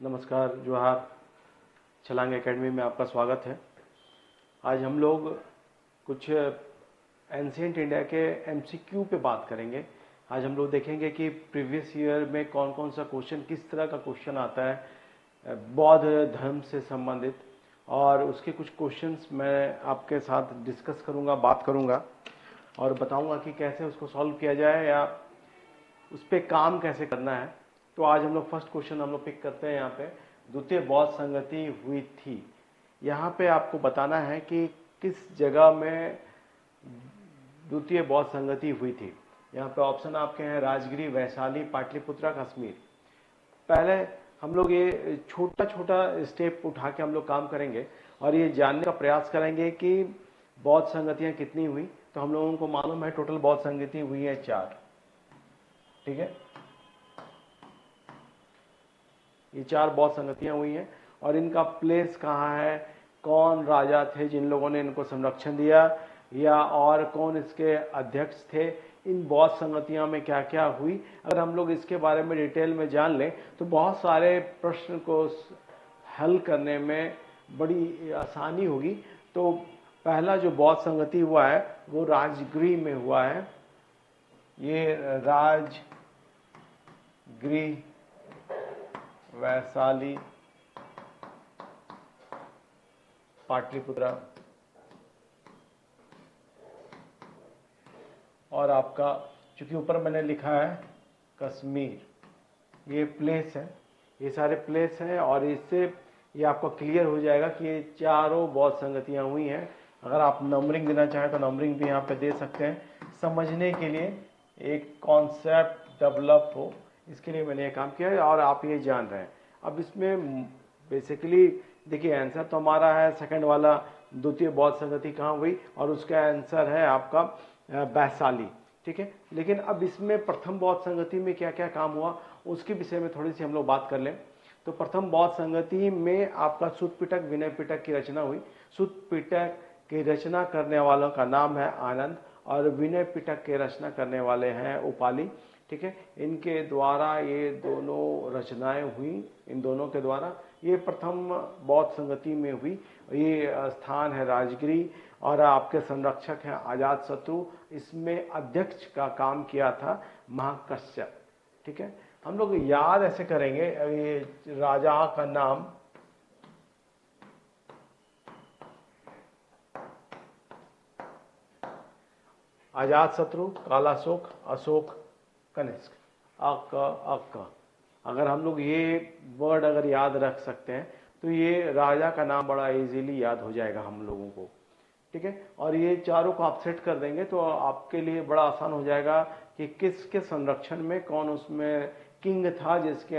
नमस्कार, जोहार। छलांग एकेडमी में आपका स्वागत है। आज हम लोग कुछ एंशिएंट इंडिया के एमसीक्यू पे बात करेंगे। आज हम लोग देखेंगे कि प्रीवियस ईयर में कौन कौन सा क्वेश्चन, किस तरह का क्वेश्चन आता है बौद्ध धर्म से संबंधित, और उसके कुछ क्वेश्चंस मैं आपके साथ डिस्कस करूंगा, बात करूंगा और बताऊंगा कि कैसे उसको सॉल्व किया जाए या उस पर काम कैसे करना है। तो आज हम लोग फर्स्ट क्वेश्चन हम लोग पिक करते हैं। यहाँ पे द्वितीय बौद्ध संगति हुई थी। यहाँ पे आपको बताना है कि किस जगह में द्वितीय बौद्ध संगति हुई थी। यहाँ पे ऑप्शन आपके हैं राजगिरी, वैशाली, पाटलिपुत्रा, कश्मीर। पहले हम लोग ये छोटा छोटा स्टेप उठा के हम लोग काम करेंगे और ये जानने का प्रयास करेंगे कि बौद्ध संगतियाँ कितनी हुई। तो हम लोगों को मालूम है टोटल बौद्ध संगति हुई है 4। ठीक है, ये 4 बौद्ध संगतियां हुई हैं और इनका प्लेस कहाँ है, कौन राजा थे जिन लोगों ने इनको संरक्षण दिया, या और कौन इसके अध्यक्ष थे, इन बौद्ध संगतियों में क्या क्या हुई। अगर हम लोग इसके बारे में डिटेल में जान लें तो बहुत सारे प्रश्न को हल करने में बड़ी आसानी होगी। तो पहला जो बौद्ध संगति हुआ है वो राजगिरी में हुआ है। ये राजगिरी, वैशाली, पाटलिपुत्रा और आपका, चूंकि ऊपर मैंने लिखा है कश्मीर, ये प्लेस है, ये सारे प्लेस हैं और इससे ये आपको क्लियर हो जाएगा कि ये चारों बौद्ध संगतियां हुई हैं। अगर आप नंबरिंग देना चाहें तो नंबरिंग भी यहाँ पे दे सकते हैं, समझने के लिए एक कॉन्सेप्ट डेवलप हो, इसके लिए मैंने ये काम किया है और आप ये जान रहे हैं। अब इसमें बेसिकली देखिए आंसर तो हमारा है सेकंड वाला, द्वितीय बौद्ध संगति कहाँ हुई, और उसका आंसर है आपका वैशाली। ठीक है, लेकिन अब इसमें प्रथम बौद्ध संगति में क्या क्या काम हुआ उसके विषय में थोड़ी सी हम लोग बात कर लें। तो प्रथम बौद्ध संगति में आपका सुत्त पिटक, विनय पिटक की रचना हुई। सुत्त पिटक की रचना करने वालों का नाम है आनंद और विनय पिटक के रचना करने वाले हैं उपाली। ठीक है, इनके द्वारा ये दोनों रचनाएं हुई, इन दोनों के द्वारा ये प्रथम बौद्ध संगति में हुई। ये स्थान है राजगिरी और आपके संरक्षक हैं अजातशत्रु। इसमें अध्यक्ष का काम किया था महाकश्यप। ठीक है, हम लोग याद ऐसे करेंगे, ये राजा का नाम अजातशत्रु, कालाशोक, अशोक, कनिष्क, अक। अगर हम लोग ये वर्ड अगर याद रख सकते हैं तो ये राजा का नाम बड़ा इजीली याद हो जाएगा हम लोगों को। ठीक है, और ये चारों को आप सेट कर देंगे तो आपके लिए बड़ा आसान हो जाएगा कि किसके संरक्षण में कौन उसमें किंग था जिसके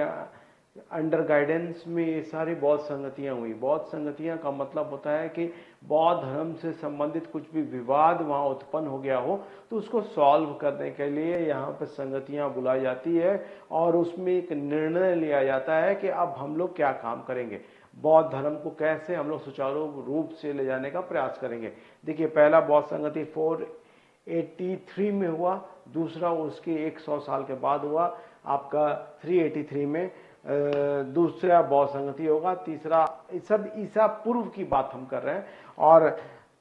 अंडर गाइडेंस में ये सारी बौद्ध संगतियां हुई। बौद्ध संगतियां का मतलब होता है कि बौद्ध धर्म से संबंधित कुछ भी विवाद वहां उत्पन्न हो गया हो तो उसको सॉल्व करने के लिए यहाँ पर संगतियां बुलाई जाती है और उसमें एक निर्णय लिया जाता है कि अब हम लोग क्या काम करेंगे, बौद्ध धर्म को कैसे हम लोग सुचारू रूप से ले जाने का प्रयास करेंगे। देखिए पहला बौद्ध संगति 483 में हुआ, दूसरा उसके 100 साल के बाद हुआ आपका 383 में दूसरा बौद्ध संगति होगा। तीसरा, सब ईसा पूर्व की बात हम कर रहे हैं, और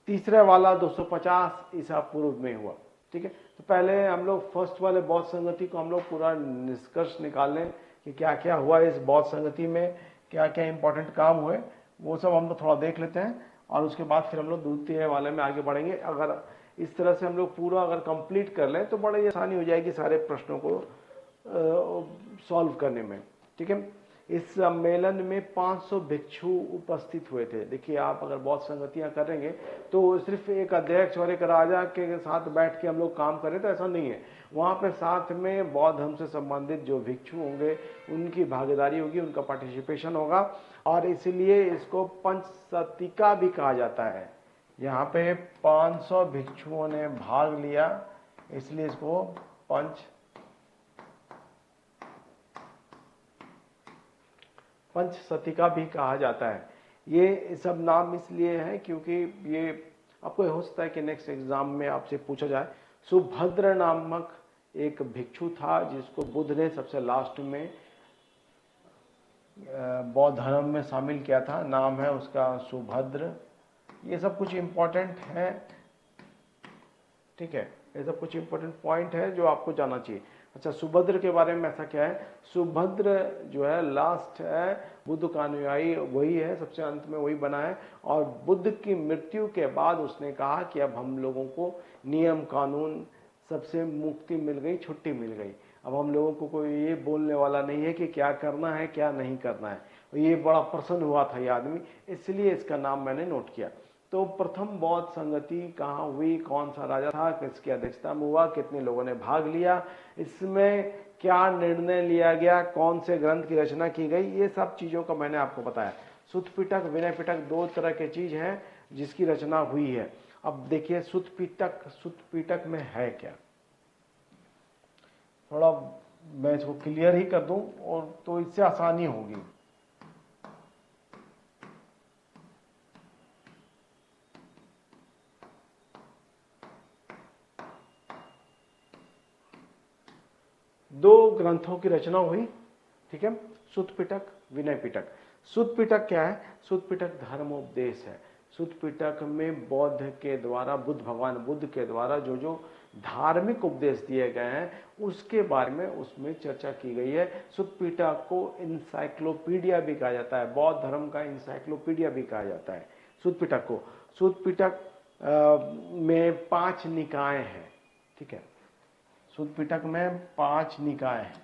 तीसरा वाला 250 ईसा पूर्व में हुआ। ठीक है, तो पहले हम लोग फर्स्ट वाले बौद्ध संगति को हम लोग पूरा निष्कर्ष निकाल लें कि क्या क्या हुआ इस बौद्ध संगति में, क्या क्या इंपॉर्टेंट काम हुए, वो सब हम लोग थोड़ा देख लेते हैं और उसके बाद फिर हम लोग द्वितीय वाले में आगे बढ़ेंगे। अगर इस तरह से हम लोग पूरा अगर कंप्लीट कर लें तो बड़ी आसानी हो जाएगी सारे प्रश्नों को सॉल्व करने में। ठीक है, इस सम्मेलन में 500 भिक्षु उपस्थित हुए थे। देखिए आप अगर बौद्ध संगतियां करेंगे तो सिर्फ एक अध्यक्ष और एक राजा के साथ बैठ के हम लोग काम करें तो ऐसा नहीं है, वहां पे साथ में बौद्ध धर्म से संबंधित जो भिक्षु होंगे उनकी भागीदारी होगी, उनका पार्टिसिपेशन होगा, और इसलिए इसको पंचसतिका भी कहा जाता है। यहाँ पे 500 भिक्षुओं ने भाग लिया इसलिए इसको पंचसतिका भी कहा जाता है। ये सब नाम इसलिए है क्योंकि ये आपको हो सकता है कि नेक्स्ट एग्जाम में आपसे पूछा जाए। सुभद्र नामक एक भिक्षु था जिसको बुद्ध ने सबसे लास्ट में बौद्ध धर्म में शामिल किया था, नाम है उसका सुभद्र। ये सब कुछ इम्पोर्टेंट है, ठीक है, ये सब कुछ इम्पोर्टेंट पॉइंट है जो आपको जानना चाहिए। अच्छा, सुभद्र के बारे में ऐसा क्या है, सुभद्र जो है लास्ट है, बुद्ध का अनुयायी वही है, सबसे अंत में वही बना है। और बुद्ध की मृत्यु के बाद उसने कहा कि अब हम लोगों को नियम कानून सबसे मुक्ति मिल गई, छुट्टी मिल गई। अब हम लोगों को कोई ये बोलने वाला नहीं है कि क्या करना है क्या नहीं करना है। ये बड़ा प्रसन्न हुआ था ये आदमी, इसलिए इसका नाम मैंने नोट किया। तो प्रथम बौद्ध संगति कहाँ हुई, कौन सा राजा था, किसकी अध्यक्षता में हुआ, कितने लोगों ने भाग लिया, इसमें क्या निर्णय लिया गया, कौन से ग्रंथ की रचना की गई, ये सब चीजों का मैंने आपको बताया। सुत्त पिटक, विनय पिटक दो तरह के चीज हैं जिसकी रचना हुई है। अब देखिए सुत्त पिटक में है क्या, थोड़ा मैं इसको क्लियर ही कर दूं और तो इससे आसानी होगी। दो ग्रंथों की रचना हुई, ठीक है, सुत्त पिटक, विनय पिटक। सुत्त पिटक क्या है, सुत्त पिटक धर्मोपदेश है। सुत्त पिटक में बुद्ध के द्वारा, भगवान बुद्ध के द्वारा जो जो धार्मिक उपदेश दिए गए हैं उसके बारे में उसमें चर्चा की गई है। सुत्त पिटक को इंसाइक्लोपीडिया भी कहा जाता है, बौद्ध धर्म का इंसाइक्लोपीडिया भी कहा जाता है सुत्त पिटक को। सुत्त पिटक में 5 निकाय हैं, ठीक है, सुत्त पिटक में 5 निकाय हैं,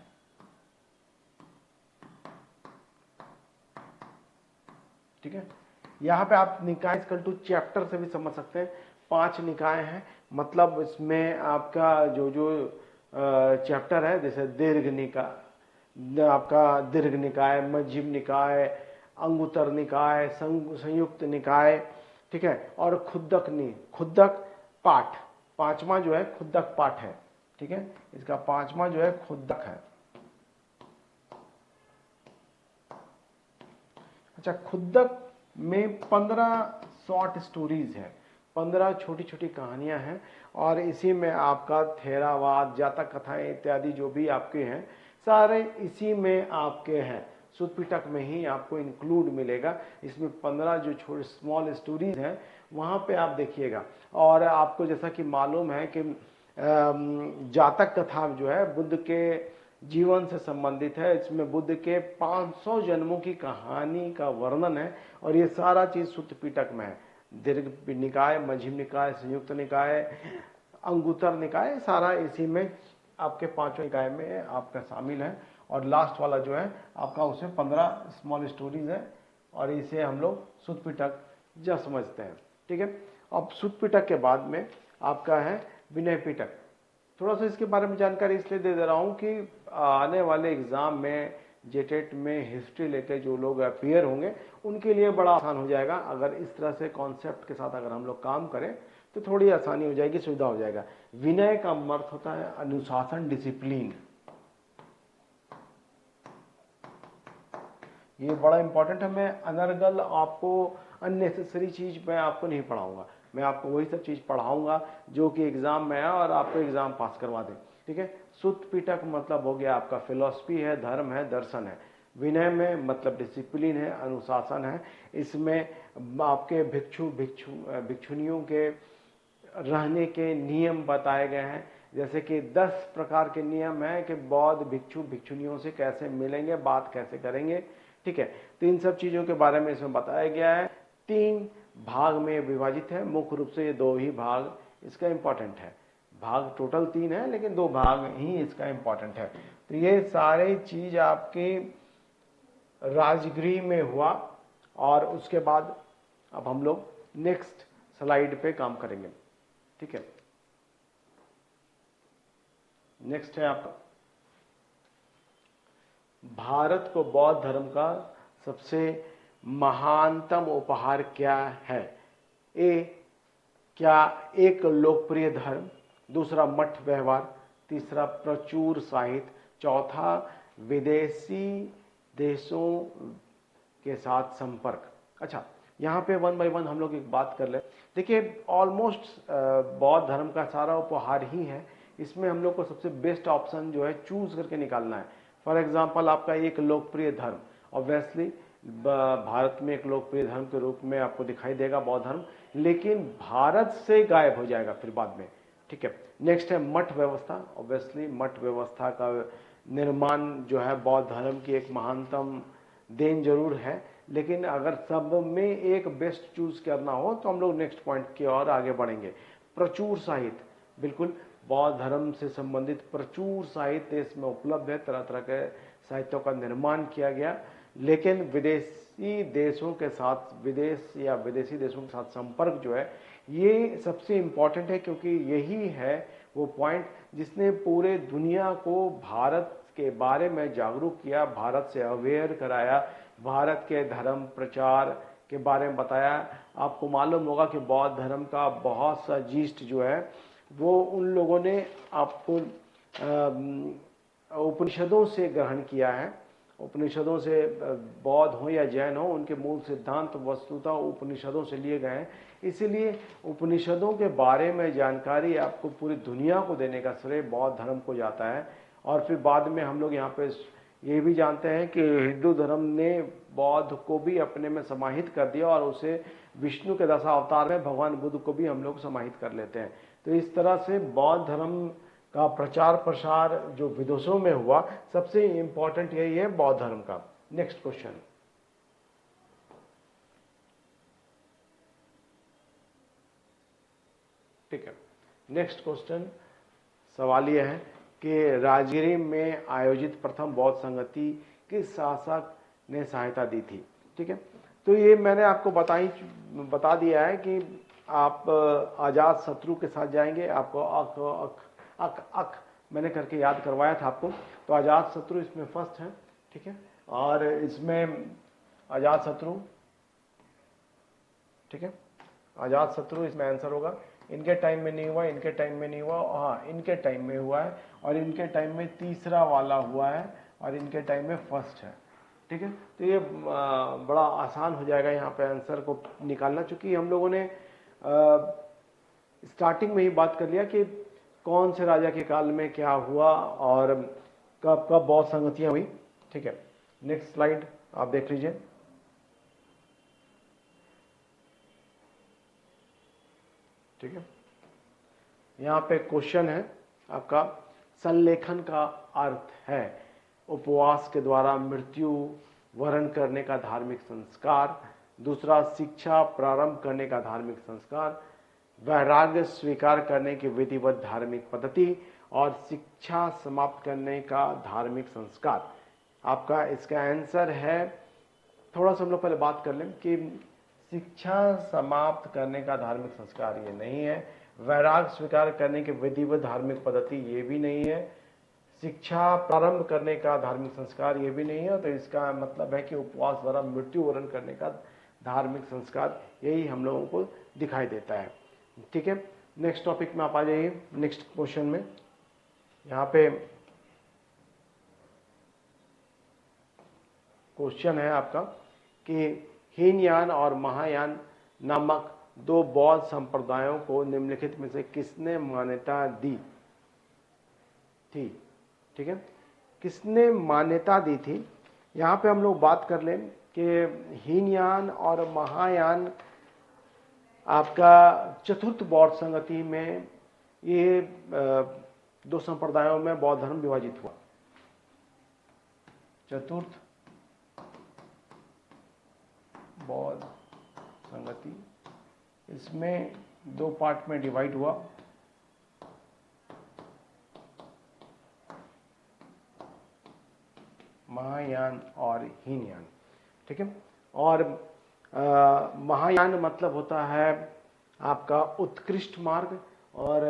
ठीक है। यहां पे आप निकाय इक्वल टू चैप्टर से भी समझ सकते हैं। 5 निकाय हैं, मतलब इसमें आपका जो जो चैप्टर है, जैसे दीर्घ निकाय, आपका दीर्घ निकाय, मध्यम निकाय, अंगुत्तर निकाय, संयुक्त निकाय, ठीक है, और खुद्दक पाठ, 5वां जो है खुद्दक पाठ है, ठीक है, इसका 5वां जो है खुद्दक है। अच्छा, खुद्दक में 15 शॉर्ट स्टोरीज है, 15 छोटी छोटी कहानियां हैं, और इसी में आपका थेरावाद, जातक कथाएं इत्यादि जो भी आपके हैं सारे इसी में आपके हैं, सुत्त पिटक में ही आपको इंक्लूड मिलेगा। इसमें 15 जो छोटे स्मॉल स्टोरीज हैं वहां पे आप देखिएगा। और आपको जैसा कि मालूम है कि जातक कथा जो है बुद्ध के जीवन से संबंधित है, इसमें बुद्ध के 500 जन्मों की कहानी का वर्णन है, और ये सारा चीज सुत्त पिटक में है। दीर्घ निकाय, मध्यम निकाय, संयुक्त निकाय, अंगुत्तर निकाय, सारा इसी में आपके 5 निकाय में आपका शामिल है। और लास्ट वाला जो है आपका उसमें 15 स्मॉल स्टोरीज है, और इसे हम लोग सुत्त पिटक जब समझते हैं, ठीक है। अब सुत्त पिटक के बाद में आपका है विनय पिटक। थोड़ा सा इसके बारे में जानकारी इसलिए दे रहा हूं कि आने वाले एग्जाम में, जेटेट में हिस्ट्री लेके जो लोग अपीयर होंगे उनके लिए बड़ा आसान हो जाएगा। अगर इस तरह से कॉन्सेप्ट के साथ अगर हम लोग काम करें तो थोड़ी आसानी हो जाएगी, सुविधा हो जाएगा। विनय का अर्थ होता है अनुशासन, डिसिप्लिन। ये बड़ा इंपॉर्टेंट है। मैं अनर्गल आपको अननेसेसरी चीज मैं आपको नहीं पढ़ाऊंगा, मैं आपको वही सब चीज पढ़ाऊंगा जो कि एग्जाम में है और आपको एग्जाम पास करवा दे, ठीक है। सुत्त पिटक मतलब हो गया आपका फिलॉसफी है, धर्म है, दर्शन है। विनय में मतलब डिसिप्लिन है, अनुशासन है। इसमें आपके भिक्षुनियों के रहने के नियम बताए गए हैं, जैसे कि 10 प्रकार के नियम है कि बौद्ध भिक्षुनियों से कैसे मिलेंगे, बात कैसे करेंगे, ठीक है। तो इन सब चीजों के बारे में इसमें बताया गया है। 3 भाग में विभाजित है, मुख्य रूप से ये 2 ही भाग इसका इंपॉर्टेंट है। भाग टोटल 3 है लेकिन 2 भाग ही इसका इंपॉर्टेंट है। तो ये सारे चीज आपके राजगृह में हुआ, और उसके बाद अब हम लोग नेक्स्ट स्लाइड पे काम करेंगे, ठीक है। नेक्स्ट है आपका भारत को बौद्ध धर्म का सबसे महानतम उपहार क्या है। क्या एक लोकप्रिय धर्म, दूसरा मठ व्यवहार, तीसरा प्रचुर साहित्य, चौथा विदेशी देशों के साथ संपर्क। अच्छा, यहाँ पे 1 बाय 1 हम लोग एक बात कर ले। देखिए ऑलमोस्ट बौद्ध धर्म का सारा उपहार ही है, इसमें हम लोग को सबसे बेस्ट ऑप्शन जो है चूज करके निकालना है। फॉर एग्जाम्पल आपका एक लोकप्रिय धर्म, ऑब्वियसली भारत में एक लोकप्रिय धर्म के रूप में आपको दिखाई देगा बौद्ध धर्म, लेकिन भारत से गायब हो जाएगा फिर बाद में। ठीक है, नेक्स्ट है मठ व्यवस्था। ऑब्वियसली मठ व्यवस्था का निर्माण जो है बौद्ध धर्म की एक महानतम देन जरूर है, लेकिन अगर सब में एक बेस्ट चूज करना हो तो हम लोग नेक्स्ट पॉइंट की ओर आगे बढ़ेंगे। प्रचुर साहित्य, बिल्कुल बौद्ध धर्म से संबंधित प्रचुर साहित्य इसमें उपलब्ध है, तरह तरह के साहित्यों का निर्माण किया गया, लेकिन विदेशी देशों के साथ विदेशी देशों के साथ संपर्क जो है ये सबसे इम्पॉर्टेंट है, क्योंकि यही है वो पॉइंट जिसने पूरे दुनिया को भारत के बारे में जागरूक किया, भारत से अवेयर कराया, भारत के धर्म प्रचार के बारे में बताया। आपको मालूम होगा कि बौद्ध धर्म का बहुत सा जीस्ट जो है वो उन लोगों ने आपको उपनिषदों से ग्रहण किया है। उपनिषदों से, बौद्ध हो या जैन हो, उनके मूल सिद्धांत वस्तुतः उपनिषदों से लिए गए हैं। इसीलिए उपनिषदों के बारे में जानकारी आपको पूरी दुनिया को देने का श्रेय बौद्ध धर्म को जाता है। और फिर बाद में हम लोग यहाँ पे ये भी जानते हैं कि हिंदू धर्म ने बौद्ध को भी अपने में समाहित कर दिया और उसे विष्णु के दशावतार में भगवान बुद्ध को भी हम लोग समाहित कर लेते हैं। तो इस तरह से बौद्ध धर्म का प्रचार प्रसार जो विदेशों में हुआ, सबसे इंपॉर्टेंट यही है बौद्ध धर्म का। नेक्स्ट क्वेश्चन, ठीक है, नेक्स्ट क्वेश्चन सवाल यह है कि राजगिरी में आयोजित प्रथम बौद्ध संगति किस शासक ने सहायता दी थी। ठीक है, तो ये मैंने आपको बता दिया है कि आप अजात शत्रु के साथ जाएंगे, आपको अक मैंने करके याद करवाया था आपको। तो अजात शत्रु इसमें फर्स्ट है। ठीक है, और इसमें अजात शत्रु, ठीक है, अजात शत्रु इसमें आंसर होगा। इनके टाइम में नहीं हुआ, इनके टाइम में नहीं हुआ, हाँ इनके टाइम में हुआ है, और इनके टाइम में तीसरा वाला हुआ है, और इनके टाइम में फर्स्ट है। ठीक है, तो ये बड़ा आसान हो जाएगा यहाँ पे आंसर को निकालना, चूंकि हम लोगों ने स्टार्टिंग में ही बात कर लिया कि कौन से राजा के काल में क्या हुआ और कब कब बौद्ध संगतियां हुई। ठीक है, नेक्स्ट स्लाइड आप देख लीजिए। ठीक है, यहाँ पे क्वेश्चन है आपका, संलेखन का अर्थ है उपवास के द्वारा मृत्यु वरण करने का धार्मिक संस्कार। दूसरा, शिक्षा प्रारंभ करने का धार्मिक संस्कार। वैराग्य स्वीकार करने की विधिवत धार्मिक पद्धति, और शिक्षा समाप्त करने का धार्मिक संस्कार। आपका इसका आंसर है, थोड़ा सा हम लोग पहले बात कर लें कि शिक्षा समाप्त करने का धार्मिक संस्कार ये नहीं है, वैराग्य स्वीकार करने की विधिवत धार्मिक पद्धति ये भी नहीं है, शिक्षा प्रारंभ करने का धार्मिक संस्कार ये भी नहीं है। तो इसका मतलब है कि उपवास द्वारा मृत्यु वरण करने का धार्मिक संस्कार, यही हम लोगों को दिखाई देता है। ठीक है, नेक्स्ट टॉपिक में आप आ जाइए। नेक्स्ट क्वेश्चन में यहाँ पे क्वेश्चन है आपका कि हीनयान और महायान नामक दो बौद्ध संप्रदायों को निम्नलिखित में से किसने मान्यता दी थी। ठीक है, किसने मान्यता दी थी। यहाँ पे हम लोग बात कर लें कि हीनयान और महायान आपका चतुर्थ बौद्ध संगति में ये दो संप्रदायों में बौद्ध धर्म विभाजित हुआ। चतुर्थ बौद्ध संगति, इसमें दो पार्ट में डिवाइड हुआ। महायान और हीनयान। ठीक है, और महायान मतलब होता है आपका उत्कृष्ट मार्ग, और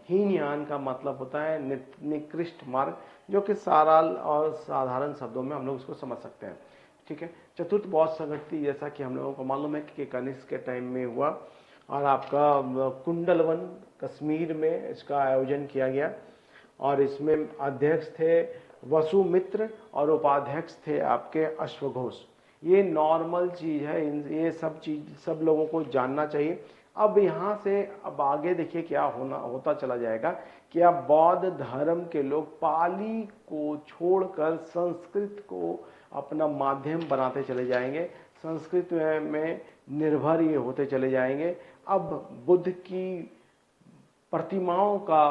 हीनयान का मतलब होता है निकृष्ट मार्ग, जो कि सरल और साधारण शब्दों में हम लोग इसको समझ सकते हैं। ठीक है, चतुर्थ बौद्ध संगति जैसा कि हम लोगों को मालूम है कि कनिष्क के टाइम में हुआ, और आपका कुंडलवन कश्मीर में इसका आयोजन किया गया, और इसमें अध्यक्ष थे वसुमित्र और उपाध्यक्ष थे आपके अश्वघोष। ये नॉर्मल चीज़ है, ये सब चीज़ सब लोगों को जानना चाहिए। अब यहाँ से अब आगे देखिए क्या होता चला जाएगा कि अब बौद्ध धर्म के लोग पाली को छोड़कर संस्कृत को अपना माध्यम बनाते चले जाएंगे, संस्कृत में निर्भर ये होते चले जाएंगे। अब बुद्ध की प्रतिमाओं का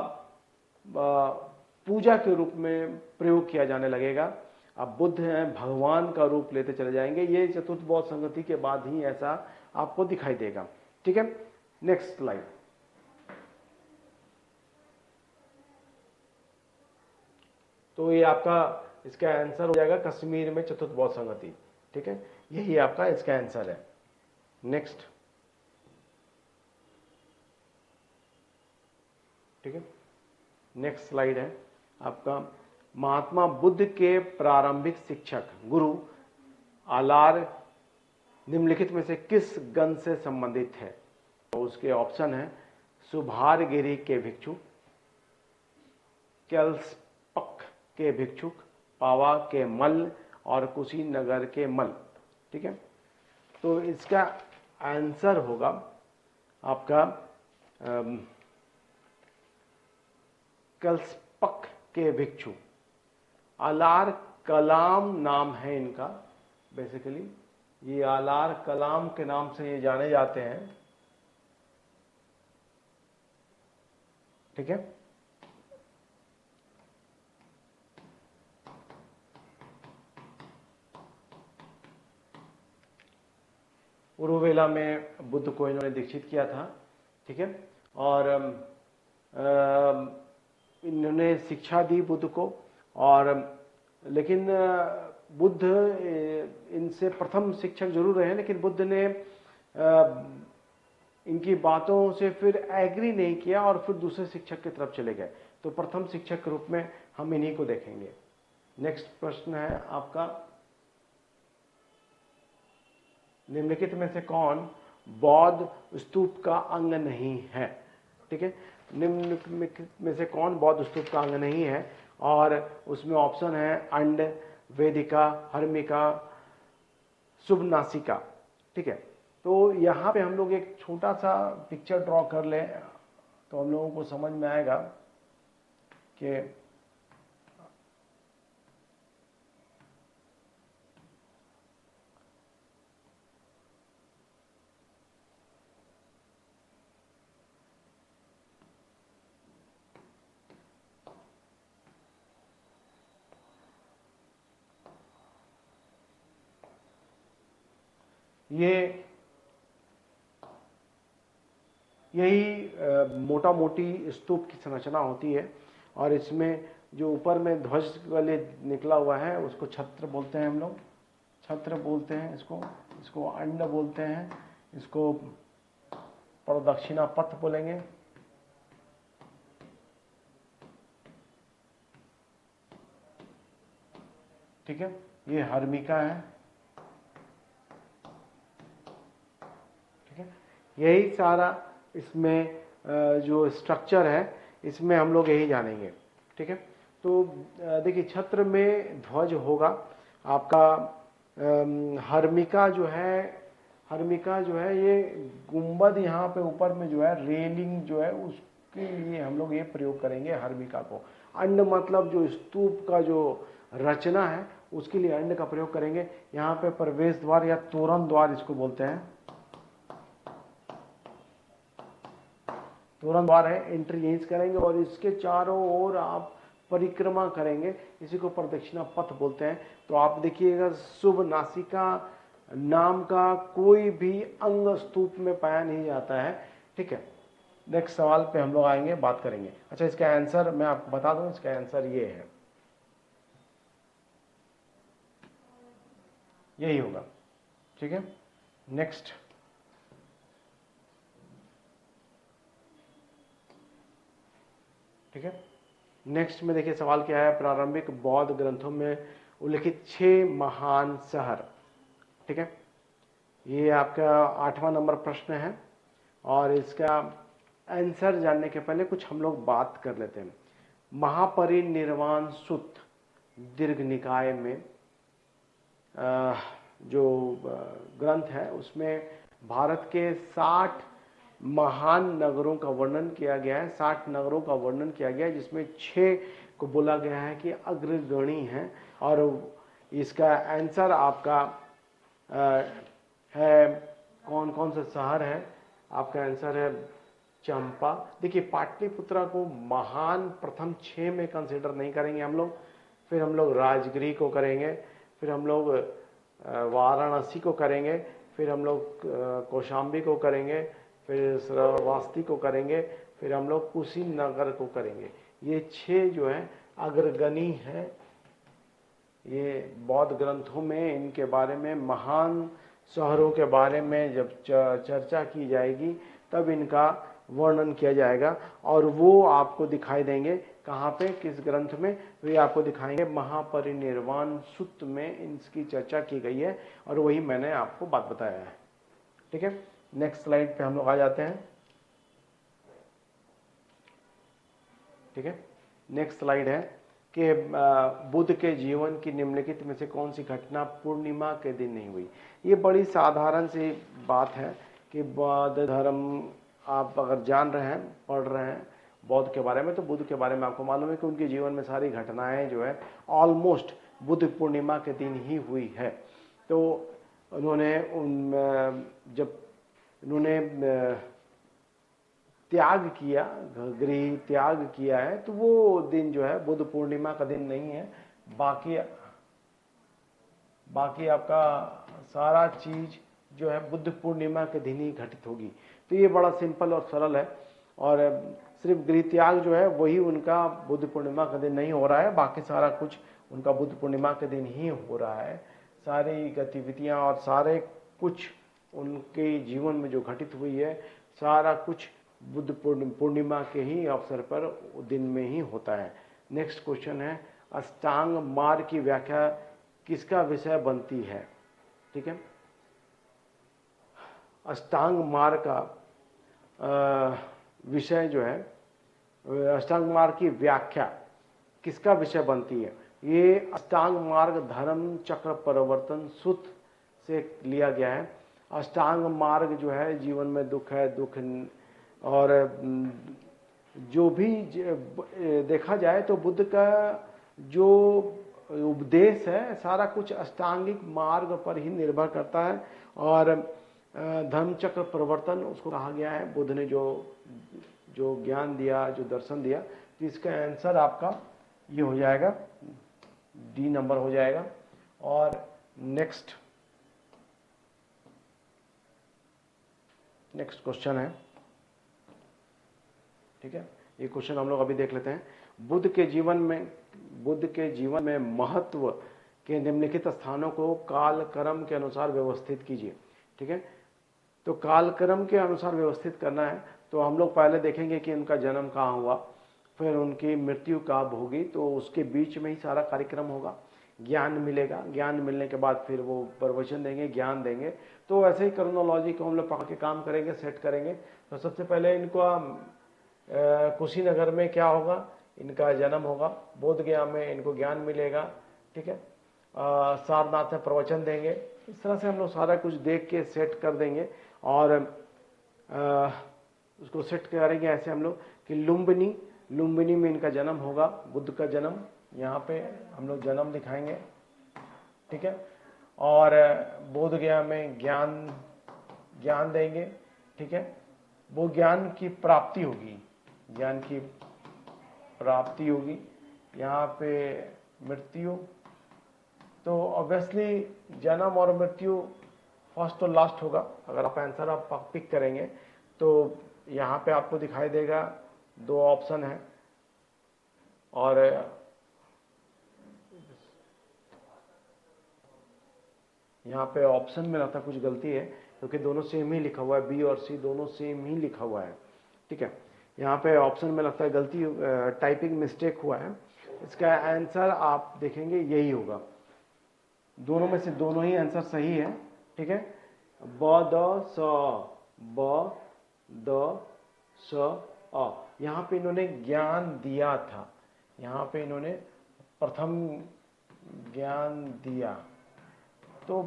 पूजा के रूप में प्रयोग किया जाने लगेगा। अब बुद्ध हैं भगवान का रूप लेते चले जाएंगे। ये चतुर्थ बौद्ध संगति के बाद ही ऐसा आपको दिखाई देगा। ठीक है, नेक्स्ट स्लाइड। तो ये आपका इसका आंसर हो जाएगा कश्मीर में चतुर्थ बौद्ध संगति। ठीक है, यही आपका इसका आंसर है। नेक्स्ट, ठीक है, नेक्स्ट स्लाइड है आपका महात्मा बुद्ध के प्रारंभिक शिक्षक गुरु आलार निम्नलिखित में से किस गण से संबंधित है? तो उसके ऑप्शन है सुभारगिरी के भिक्षु, केल्सपक के भिक्षुक, पावा के मल्ल और कुशीनगर के मल्ल। ठीक है, तो इसका आंसर होगा आपका केल्सपक के भिक्षु। आलार कलाम नाम है इनका, बेसिकली ये आलार कलाम के नाम से ये जाने जाते हैं। ठीक है, उरुवेला में बुद्ध को इन्होंने दीक्षित किया था। ठीक है, और इन्होंने शिक्षा दी बुद्ध को, और लेकिन बुद्ध इनसे प्रथम शिक्षक जरूर रहे, लेकिन बुद्ध ने इनकी बातों से फिर एग्री नहीं किया और फिर दूसरे शिक्षक की तरफ चले गए। तो प्रथम शिक्षक के रूप में हम इन्हीं को देखेंगे। नेक्स्ट प्रश्न है आपका, निम्नलिखित में से कौन बौद्ध स्तूप का अंग नहीं है? ठीक है, निम्नलिखित में से कौन बौद्ध स्तूप का अंग नहीं है? और उसमें ऑप्शन है अंड, वेदिका, हर्मिका, शुभनासिका। ठीक है, तो यहाँ पे हम लोग एक छोटा सा पिक्चर ड्रॉ कर लें तो हम लोगों को समझ में आएगा कि यही मोटा मोटी स्तूप की संरचना होती है, और इसमें जो ऊपर में ध्वज वाले निकला हुआ है उसको छत्र बोलते हैं, हम लोग छत्र बोलते हैं इसको अंड बोलते हैं, इसको प्रदक्षिणा पथ बोलेंगे। ठीक है, ये हर्मिका है। ठीक है, यही सारा इसमें जो स्ट्रक्चर है इसमें हम लोग यही जानेंगे। ठीक है, तो देखिए छत्र में ध्वज होगा आपका। हर्मिका जो है ये गुंबद यहाँ पे ऊपर में जो है रेलिंग जो है उसके लिए हम लोग ये प्रयोग करेंगे हर्मिका को। अंड मतलब जो स्तूप का जो रचना है उसके लिए अंड का प्रयोग करेंगे। यहाँ पे प्रवेश द्वार या तोरण द्वार इसको बोलते हैं, तोरण द्वार है, एंट्री यहीं से करेंगे और इसके चारों ओर आप परिक्रमा करेंगे, इसी को प्रदक्षिणा पथ बोलते हैं। तो आप देखिएगा शुभ नासिका नाम का कोई भी अंग स्तूप में पाया नहीं जाता है। ठीक है, नेक्स्ट सवाल पे हम लोग आएंगे, बात करेंगे। अच्छा, इसका आंसर मैं आपको बता दूं, इसका आंसर ये है, यही होगा। ठीक है, नेक्स्ट, ठीक है, नेक्स्ट में देखिए सवाल क्या है, प्रारंभिक बौद्ध ग्रंथों में उल्लिखित 6 महान शहर। ठीक है, ये आपका 8वां नंबर प्रश्न है, और इसका आंसर जानने के पहले कुछ हम लोग बात कर लेते हैं। महापरिनिर्वाण सूत्र दीर्घ निकाय में जो ग्रंथ है उसमें भारत के 60 महान नगरों का वर्णन किया गया है, 60 नगरों का वर्णन किया गया है, जिसमें 6 को बोला गया है कि अग्रगणी हैं। और इसका आंसर आपका है कौन कौन सा शहर है, आपका आंसर है चंपा। देखिए पाटलिपुत्रा को महान प्रथम 6 में कंसिडर नहीं करेंगे हम लोग, फिर हम लोग राजगिरी को करेंगे, फिर हम लोग वाराणसी को करेंगे, फिर हम लोग कौशाम्बी को करेंगे, फिर श्रावस्ती को करेंगे, फिर हम लोग कुशीनगर को करेंगे। ये 6 जो है अग्रगणी है। ये बौद्ध ग्रंथों में इनके बारे में, महान शहरों के बारे में जब चर्चा की जाएगी तब इनका वर्णन किया जाएगा, और वो आपको दिखाई देंगे कहाँ पे, किस ग्रंथ में, वे आपको दिखाएंगे महापरिनिर्वाण सूत्र में इनकी चर्चा की गई है, और वही मैंने आपको बात बताया है। ठीक है, नेक्स्ट स्लाइड पे हम लोग आ जाते हैं। ठीक है, नेक्स्ट स्लाइड है कि बुद्ध के जीवन की निम्नलिखित में से कौन सी घटना पूर्णिमा के दिन नहीं हुई। ये बड़ी साधारण सी बात है कि बौद्ध धर्म आप अगर जान रहे हैं, पढ़ रहे हैं बौद्ध के बारे में, तो बुद्ध के बारे में आपको मालूम है कि उनके जीवन में सारी घटनाएं जो है ऑलमोस्ट बुद्ध पूर्णिमा के दिन ही हुई है। तो उन्होंने जब उन्होंने त्याग किया, गृह त्याग किया है, तो वो दिन जो है बुद्ध पूर्णिमा का दिन नहीं है। बाकी आपका सारा चीज जो है बुद्ध पूर्णिमा के दिन ही घटित होगी। तो ये बड़ा सिंपल और सरल है, और सिर्फ गृह त्याग जो है वही उनका बुद्ध पूर्णिमा का दिन नहीं हो रहा है, बाकी सारा कुछ उनका बुद्ध पूर्णिमा के दिन ही हो रहा है। सारी गतिविधियां और सारे कुछ उनके जीवन में जो घटित हुई है, सारा कुछ बुद्ध पूर्णिमा के ही अवसर पर दिन में ही होता है। नेक्स्ट क्वेश्चन है, अष्टांग मार्ग की व्याख्या किसका विषय बनती है। ठीक है, अष्टांग मार्ग का विषय जो है, अष्टांग मार्ग की व्याख्या किसका विषय बनती है। ये अष्टांग मार्ग धर्म चक्र परिवर्तन सूत्र से लिया गया है। अष्टांग मार्ग जो है, जीवन में दुख है, दुख और जो भी देखा जाए तो बुद्ध का जो उपदेश है सारा कुछ अष्टांगिक मार्ग पर ही निर्भर करता है, और धर्म चक्र परिवर्तन उसको कहा गया है। बुद्ध ने जो ज्ञान दिया, जो दर्शन दिया, तो इसका आंसर आपका ये हो जाएगा, डी नंबर हो जाएगा। और नेक्स्ट क्वेश्चन है। ठीक है, ये क्वेश्चन हम लोग अभी देख लेते हैं। बुद्ध के जीवन में महत्व के निम्नलिखित स्थानों को काल क्रम के अनुसार व्यवस्थित कीजिए। ठीक है, तो काल क्रम के अनुसार व्यवस्थित करना है, तो हम लोग पहले देखेंगे कि उनका जन्म कहाँ हुआ, फिर उनकी मृत्यु कब होगी, तो उसके बीच में ही सारा कार्यक्रम होगा। ज्ञान मिलेगा, ज्ञान मिलने के बाद फिर वो प्रवचन देंगे, ज्ञान देंगे। तो ऐसे ही क्रोनोलॉजी को हम लोग पकड़ के काम करेंगे, सेट करेंगे। तो सबसे पहले इनको कुशीनगर में क्या होगा, इनका जन्म होगा। बोध गया में इनको ज्ञान मिलेगा। ठीक है, सारनाथ में प्रवचन देंगे। इस तरह से हम लोग सारा कुछ देख के सेट कर देंगे, और उसको सेट करेंगे ऐसे हम लोग कि लुम्बिनी में इनका जन्म होगा, बुद्ध का जन्म। यहाँ पे हम लोग जन्म दिखाएंगे। ठीक है, और बोध गया में ज्ञान देंगे। ठीक है, वो ज्ञान की प्राप्ति होगी। यहाँ पे मृत्यु, तो ऑब्वियसली जन्म और मृत्यु फर्स्ट और लास्ट होगा। अगर आप आंसर आप पिक करेंगे तो यहाँ पे आपको दिखाई देगा 2 ऑप्शन है, और यहाँ पे ऑप्शन में लगता कुछ गलती है, क्योंकि दोनों सेम ही लिखा हुआ है, बी और सी दोनों सेम ही लिखा हुआ है। ठीक है, यहाँ पे ऑप्शन में लगता है गलती, टाइपिंग मिस्टेक हुआ है। इसका आंसर आप देखेंगे यही होगा, दोनों में से दोनों ही आंसर सही है। ठीक है, ब द स अ, यहाँ पे इन्होंने ज्ञान दिया था, यहाँ पे इन्होंने प्रथम ज्ञान दिया। तो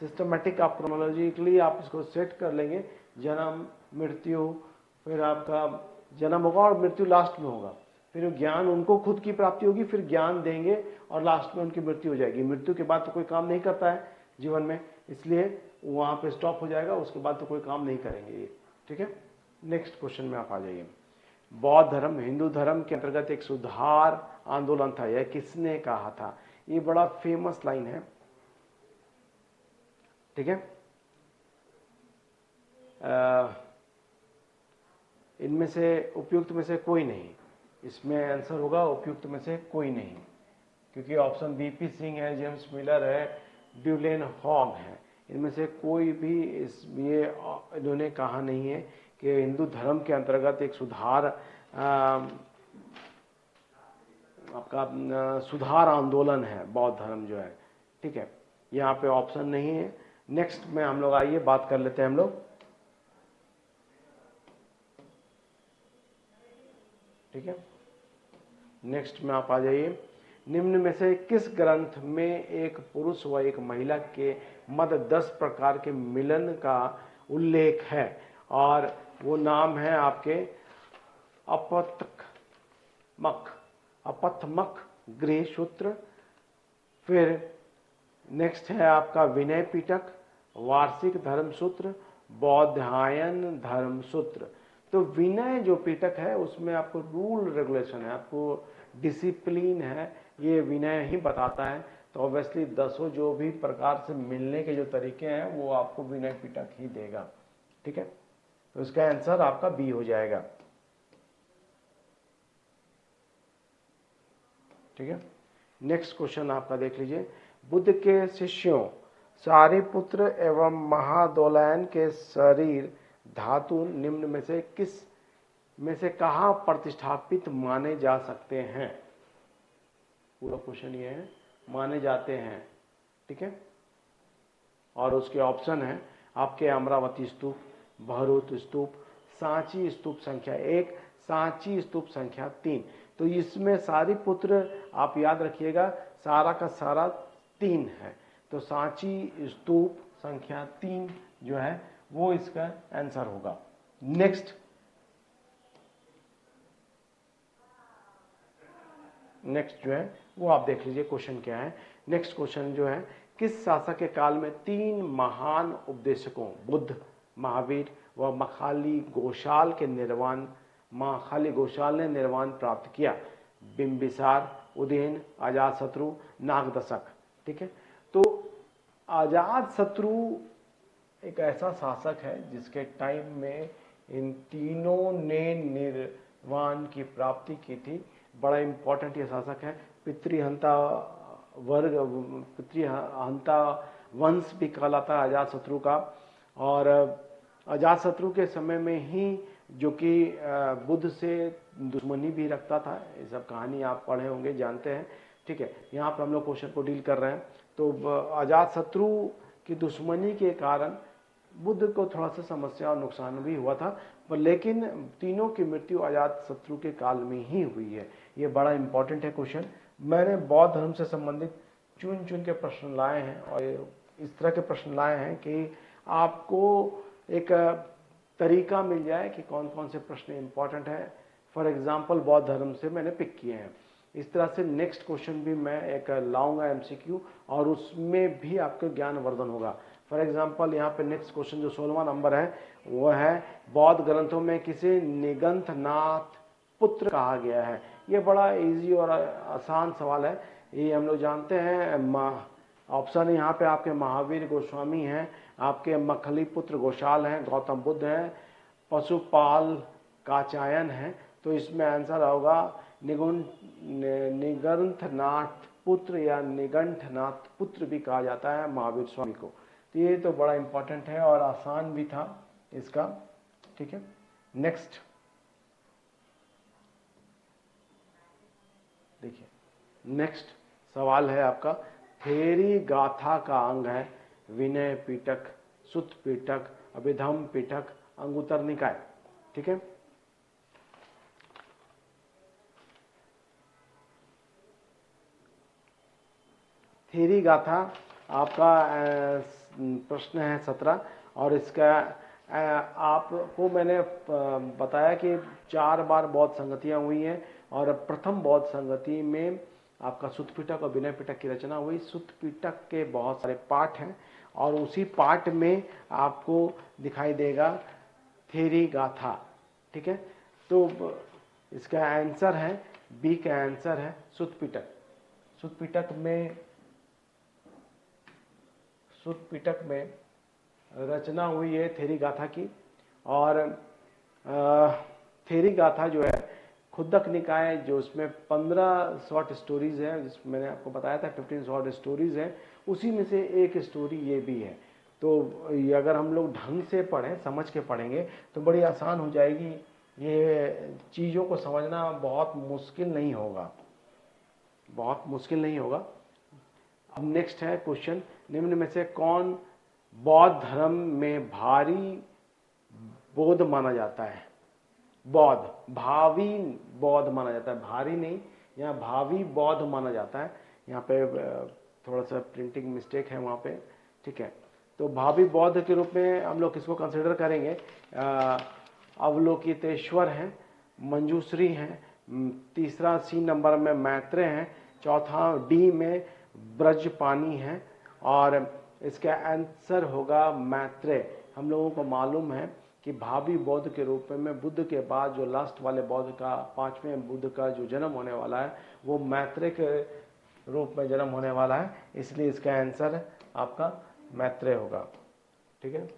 सिस्टमेटिक आप क्रोनोलॉजिकली आप इसको सेट कर लेंगे। जन्म, मृत्यु, फिर आपका जन्म होगा और मृत्यु लास्ट में होगा, फिर ज्ञान, उनको खुद की प्राप्ति होगी, फिर ज्ञान देंगे और लास्ट में उनकी मृत्यु हो जाएगी। मृत्यु के बाद तो कोई काम नहीं करता है जीवन में, इसलिए वहां पे स्टॉप हो जाएगा, उसके बाद तो कोई काम नहीं करेंगे ये। ठीक है, नेक्स्ट क्वेश्चन में आप आ जाइए। बौद्ध धर्म हिंदू धर्म के अंतर्गत एक सुधार आंदोलन था, यह किसने कहा था? ये बड़ा फेमस लाइन है। ठीक है, इनमें से उपयुक्त में से कोई नहीं, इसमें आंसर होगा उपयुक्त में से कोई नहीं, क्योंकि ऑप्शन बीपी सिंह है, जेम्स मिलर है, ड्यूलेन हॉग है, इनमें से कोई भी ये इन्होंने कहा नहीं है कि हिंदू धर्म के अंतर्गत एक सुधार आपका सुधार आंदोलन है बौद्ध धर्म जो है। ठीक है, यहाँ पे ऑप्शन नहीं है। नेक्स्ट में हम लोग आइए बात कर लेते हैं हम लोग। ठीक है, नेक्स्ट में आप आ जाइए। निम्न में से किस ग्रंथ में एक पुरुष व एक महिला के मध्य 10 प्रकार के मिलन का उल्लेख है? और वो नाम है आपके अपथमक गृह सूत्र, फिर नेक्स्ट है आपका विनय पिटक, वार्षिक धर्म सूत्र, बौद्धायन धर्म सूत्र। तो विनय जो पिटक है उसमें आपको रूल रेगुलेशन है, आपको डिसिप्लिन है, ये विनय ही बताता है। तो ऑब्वियसली 10 जो भी प्रकार से मिलने के जो तरीके हैं वो आपको विनय पिटक ही देगा। ठीक है, तो इसका आंसर आपका बी हो जाएगा। ठीक है, नेक्स्ट क्वेश्चन आपका देख लीजिए। बुद्ध के शिष्यों सारिपुत्र एवं महादोलयन के शरीर धातु निम्न में से किस में से कहाँ प्रतिष्ठापित माने जा सकते हैं? पूरा क्वेश्चन ये है, माने जाते हैं। ठीक है, और उसके ऑप्शन है आपके अमरावती स्तूप, भरूच स्तूप, सांची स्तूप संख्या 1, सांची स्तूप संख्या 3। तो इसमें सारिपुत्र आप याद रखिएगा सारा का सारा 3 है, तो सांची स्तूप संख्या 3 जो है वो इसका आंसर होगा। नेक्स्ट जो है वो आप देख लीजिए क्वेश्चन क्या है। नेक्स्ट क्वेश्चन जो है, किस शासक के काल में 3 महान उपदेशकों बुद्ध, महावीर व मखाली गोशाल ने निर्वाण प्राप्त किया? बिंबिसार, उदयन, अजातशत्रु, नागदशक। ठीक है, तो अजातशत्रु एक ऐसा शासक है जिसके टाइम में इन तीनों ने निर्वाण की प्राप्ति की थी। बड़ा इंपॉर्टेंट ये शासक है। पितृहंता वंश भी कहलाता है अजातशत्रु का। और अजातशत्रु के समय में ही जो कि बुद्ध से दुश्मनी भी रखता था, ये सब कहानी आप पढ़े होंगे, जानते हैं। ठीक है, यहाँ पर हम लोग क्वेश्चन को डील कर रहे हैं। तो अजातशत्रु की दुश्मनी के कारण बुद्ध को थोड़ा सा समस्या और नुकसान भी हुआ था, पर लेकिन तीनों की मृत्यु अजातशत्रु के काल में ही हुई है। ये बड़ा इंपॉर्टेंट है क्वेश्चन। मैंने बौद्ध धर्म से संबंधित चुन के प्रश्न लाए हैं, और इस तरह के प्रश्न लाए हैं कि आपको एक तरीका मिल जाए कि कौन कौन से प्रश्न इंपॉर्टेंट है। फॉर एग्जाम्पल बौद्ध धर्म से मैंने पिक किए हैं। इस तरह से नेक्स्ट क्वेश्चन भी मैं एक लाऊंगा एमसीक्यू, और उसमें भी आपके ज्ञानवर्धन होगा। फॉर एग्जाम्पल यहाँ पे नेक्स्ट क्वेश्चन जो 16वां नंबर है वो है, बौद्ध ग्रंथों में किसे निगंथनाथ पुत्र कहा गया है? ये बड़ा इजी और आसान सवाल है, ये हम लोग जानते हैं। ऑप्शन यहाँ पे आपके महावीर गोस्वामी हैं, आपके मखली पुत्र गोशाल हैं, गौतम बुद्ध हैं, पशुपाल काचायन हैं। तो इसमें आंसर होगा निगंथनाथ पुत्र, या निगंठनाथ पुत्र भी कहा जाता है महावीर स्वामी को। तो ये तो बड़ा इंपॉर्टेंट है और आसान भी था इसका। ठीक है, नेक्स्ट देखिए, नेक्स्ट सवाल है आपका, थेरी गाथा का अंग है विनय पिटक, सुत्त पिटक, अभिधम पिटक, अंगुत्तर निकाय। ठीक है, थेरी गाथा आपका प्रश्न है 17, और इसका आपको मैंने बताया कि 4 बार बौद्ध संगतियां हुई हैं और प्रथम बौद्ध संगति में आपका सुत्त पिटक और विनय पिटक की रचना हुई। सुत्त पिटक के बहुत सारे पाठ हैं और उसी पाठ में आपको दिखाई देगा थेरी गाथा। ठीक है, तो इसका आंसर है, बी का आंसर है सुत्त पिटक। सुत्त पिटक में रचना हुई है थेरी गाथा की। और थेरी गाथा जो है खुद्दक निकाय, जो उसमें 15 शॉर्ट स्टोरीज है, जिसमें मैंने आपको बताया था 15 शॉर्ट स्टोरीज है, उसी में से एक स्टोरी ये भी है। तो ये अगर हम लोग ढंग से पढ़ें, समझ के पढ़ेंगे तो बड़ी आसान हो जाएगी। ये चीज़ों को समझना बहुत मुश्किल नहीं होगा, बहुत मुश्किल नहीं होगा। अब नेक्स्ट है क्वेश्चन, निम्न में से कौन बौद्ध धर्म में भारी बौद्ध माना जाता है? बौद्ध, भावी बौद्ध माना जाता है, भारी नहीं, यहाँ भावी बौद्ध माना जाता है। यहाँ पे थोड़ा सा प्रिंटिंग मिस्टेक है वहाँ पे। ठीक है, तो भावी बौद्ध के रूप में हम लोग किसको कंसिडर करेंगे? अवलोकितेश्वर हैं, मंजूश्री हैं, तीसरा सी नंबर में मैत्रेय हैं, चौथा डी में ब्रजपानी है और इसका आंसर होगा मैत्रेय। हम लोगों को मालूम है कि भावी बौद्ध के रूप में बुद्ध के बाद जो लास्ट वाले बौद्ध का, 5वें बुद्ध का जो जन्म होने वाला है वो मैत्रेय के रूप में जन्म होने वाला है, इसलिए इसका आंसर आपका मैत्रेय होगा। ठीक है,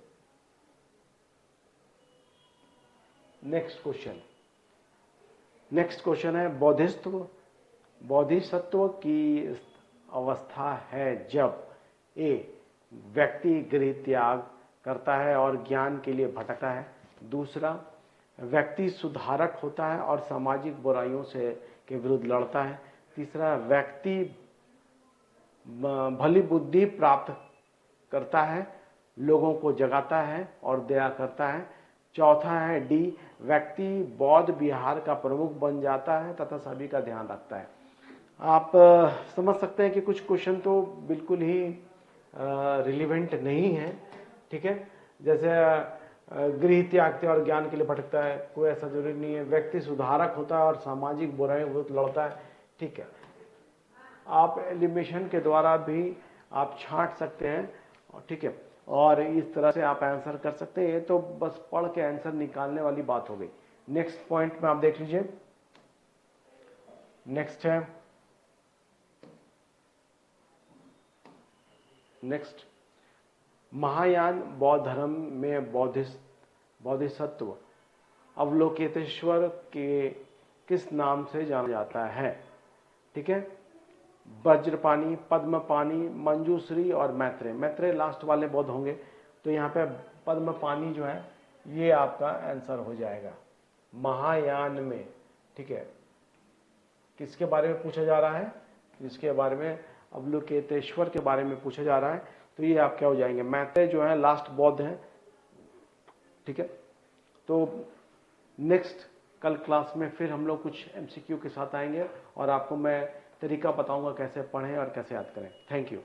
नेक्स्ट क्वेश्चन है बोधिसत्व की अवस्था है जब ए व्यक्ति गृह त्याग करता है और ज्ञान के लिए भटकता है, दूसरा व्यक्ति सुधारक होता है और सामाजिक बुराइयों से के विरुद्ध लड़ता है, तीसरा व्यक्ति भली बुद्धि प्राप्त करता है, लोगों को जगाता है और दया करता है, चौथा है डी व्यक्ति बौद्ध विहार का प्रमुख बन जाता है तथा सभी का ध्यान रखता है। आप समझ सकते हैं कि कुछ क्वेश्चन तो बिल्कुल ही रिलेवेंट नहीं है। ठीक है, जैसे गृह त्यागते और ज्ञान के लिए भटकता है, कोई ऐसा जरूरी नहीं है। व्यक्ति सुधारक होता है और सामाजिक बुराइयों के विरुद्ध लड़ता है। ठीक है, आप एलिमिनेशन के द्वारा भी आप छांट सकते हैं। ठीक है, और इस तरह से आप आंसर कर सकते हैं। ये तो बस पढ़ के आंसर निकालने वाली बात हो गई। नेक्स्ट पॉइंट में आप देख लीजिए, नेक्स्ट है महायान बौद्ध धर्म में बोधिसत्व अवलोकितेश्वर के किस नाम से जाना जाता है? ठीक है, वज्रपानी, पद्मपानी, मंजूश्री और मैत्रेय। मैत्रेय लास्ट वाले बौद्ध होंगे, तो यहाँ पे पद्मपानी जो है ये आपका आंसर हो जाएगा महायान में। ठीक है, किसके बारे में पूछा जा रहा है? इसके बारे में अवलोकितेश्वर के बारे में पूछा जा रहा है, तो ये आप क्या हो जाएंगे? मैत्रेय जो है लास्ट बौद्ध है। ठीक है, तो नेक्स्ट कल क्लास में फिर हम लोग कुछ एमसीक्यू के साथ आएंगे और आपको मैं तरीका बताऊंगा कैसे पढ़ें और कैसे याद करें। Thank you.